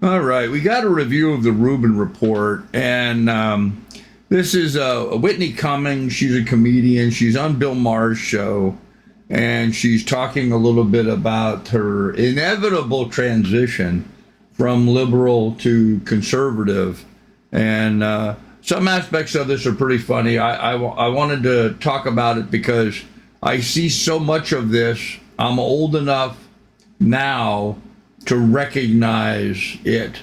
All right, we got a review of the Rubin report, and this is Whitney Cummings. She's a comedian. She's on Bill Maher's show, and she's talking a little bit about her inevitable transition from liberal to conservative, and some aspects of this are pretty funny. I wanted to talk about it because I see so much of this. I'm old enough now to recognize it.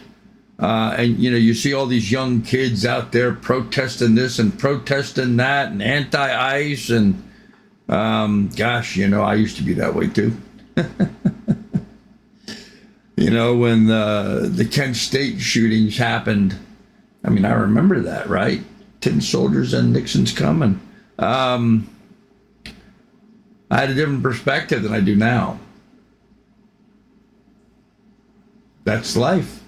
And you see all these young kids out there protesting this and protesting that and anti-ICE and gosh, I used to be that way too. When the Kent State shootings happened, I mean, I remember that, right? 10 soldiers and Nixon's coming. I had a different perspective than I do now. That's life.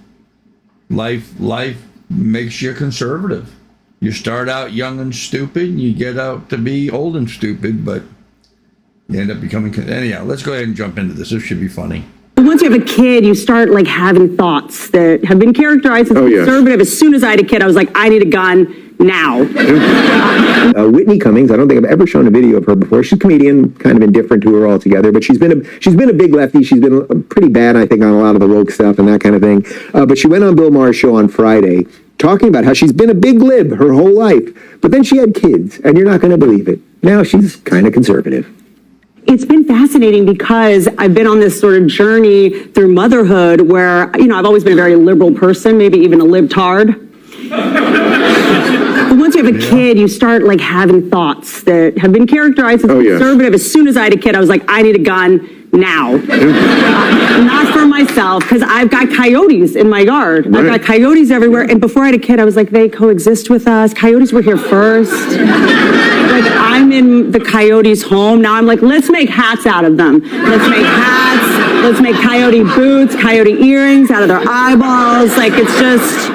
Life makes you conservative. You start out young and stupid, and you get out to be old and stupid, but you end up becoming... Anyhow, let's go ahead and jump into this. This should be funny. Once you have a kid, you start like having thoughts that have been characterized as conservative. As soon as I had a kid, I was like, I need a gun now. Whitney Cummings, I don't think I've ever shown a video of her before. She's a comedian, kind of indifferent to her altogether, but she's been a big lefty. She's been pretty bad, I think, on a lot of the woke stuff and that kind of thing. But she went on Bill Maher's show on Friday talking about how she's been a big lib her whole life, but then she had kids, and you're not going to believe it. Now she's kind of conservative. It's been fascinating because I've been on this sort of journey through motherhood where, I've always been a very liberal person, maybe even a libtard. But once you have a kid, you start like having thoughts that have been characterized as conservative. As soon as I had a kid, I was like, I need a gun now. Not for myself, because I've got coyotes in my yard. I've got coyotes everywhere. And before I had a kid, I was like, they coexist with us. Coyotes were here first. Like, I'm in the coyotes' home. Now I'm like, let's make hats out of them. Let's make hats. Let's make coyote boots, coyote earrings out of their eyeballs. Like, it's just...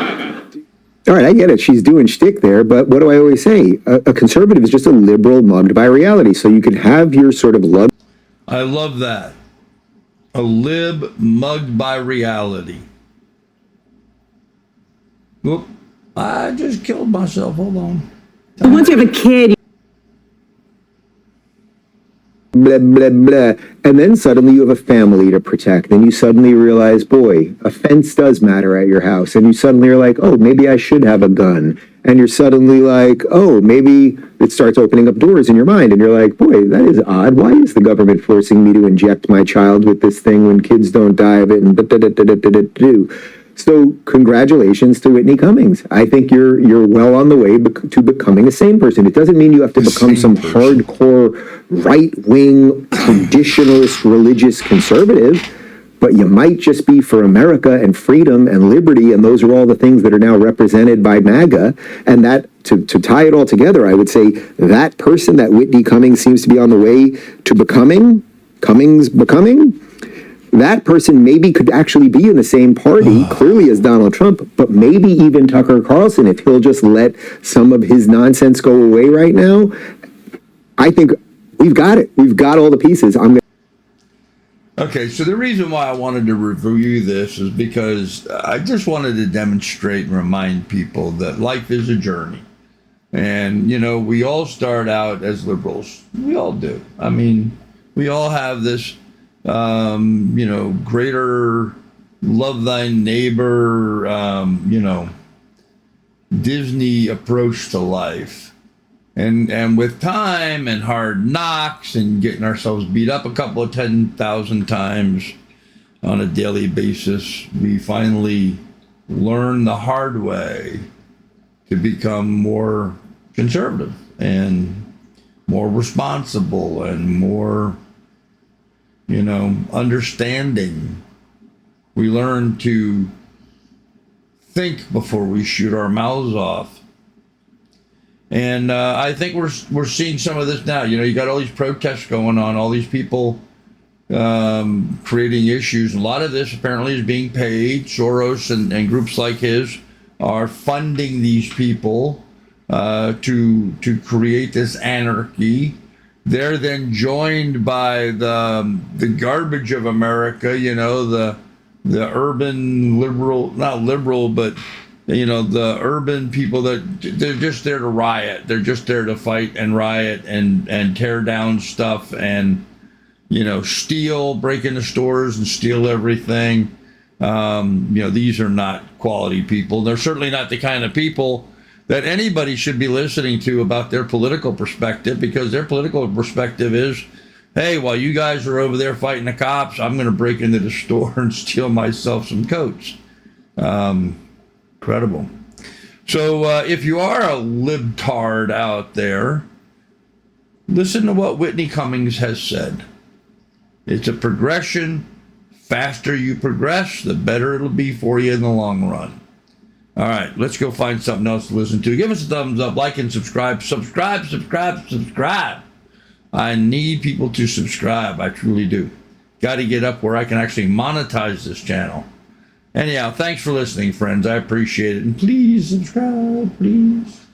All right, I get it. She's doing shtick there, but what do I always say? A conservative is just a liberal mugged by reality. So you can have your sort of love. I love that. A lib mugged by reality. Whoop. I just killed myself. Hold on. Once you have a kid... Blah, blah, blah. And then suddenly you have a family to protect. And you suddenly realize, boy, a fence does matter at your house. And you suddenly are like, oh, maybe I should have a gun. And you're suddenly like, oh, maybe it starts opening up doors in your mind. And you're like, boy, that is odd. Why is the government forcing me to inject my child with this thing when kids don't die of it? And da-da-da-da-da-da-da. So congratulations to Whitney Cummings. I think you're well on the way to becoming a sane person. It doesn't mean you have to become some hardcore right-wing traditionalist religious conservative, but you might just be for America and freedom and liberty, and those are all the things that are now represented by MAGA. And that, to tie it all together, I would say that person that Whitney Cummings seems to be on the way to becoming, that person maybe could actually be in the same party, clearly, as Donald Trump, but maybe even Tucker Carlson, if he'll just let some of his nonsense go away right now. I think we've got it. We've got all the pieces. Okay, so the reason why I wanted to review this is because I just wanted to demonstrate and remind people that life is a journey. And, we all start out as liberals. We all do. I mean, we all have this greater love thy neighbor, Disney approach to life. And with time and hard knocks and getting ourselves beat up a couple of 10,000 times on a daily basis, we finally learn the hard way to become more conservative and more responsible and more understanding. We learn to think before we shoot our mouths off. And I think we're seeing some of this now. You got all these protests going on, all these people creating issues. A lot of this apparently is being paid. Soros and groups like his are funding these people to create this anarchy. They're then joined by the garbage of America, the urban liberal, not liberal, but the urban people that they're just there to riot. They're just there to fight and riot and tear down stuff and steal, break into stores and steal everything. These are not quality people. They're certainly not the kind of people that anybody should be listening to about their political perspective, because their political perspective is, hey, while you guys are over there fighting the cops, I'm going to break into the store and steal myself some coats. Incredible. So if you are a libtard out there, listen to what Whitney Cummings has said. It's a progression. Faster you progress, the better it'll be for you in the long run. All right, let's go find something else to listen to. Give us a thumbs up, like and subscribe. Subscribe. I need people to subscribe. I truly do. Got to get up where I can actually monetize this channel. Anyhow, thanks for listening, friends. I appreciate it. And please subscribe, please.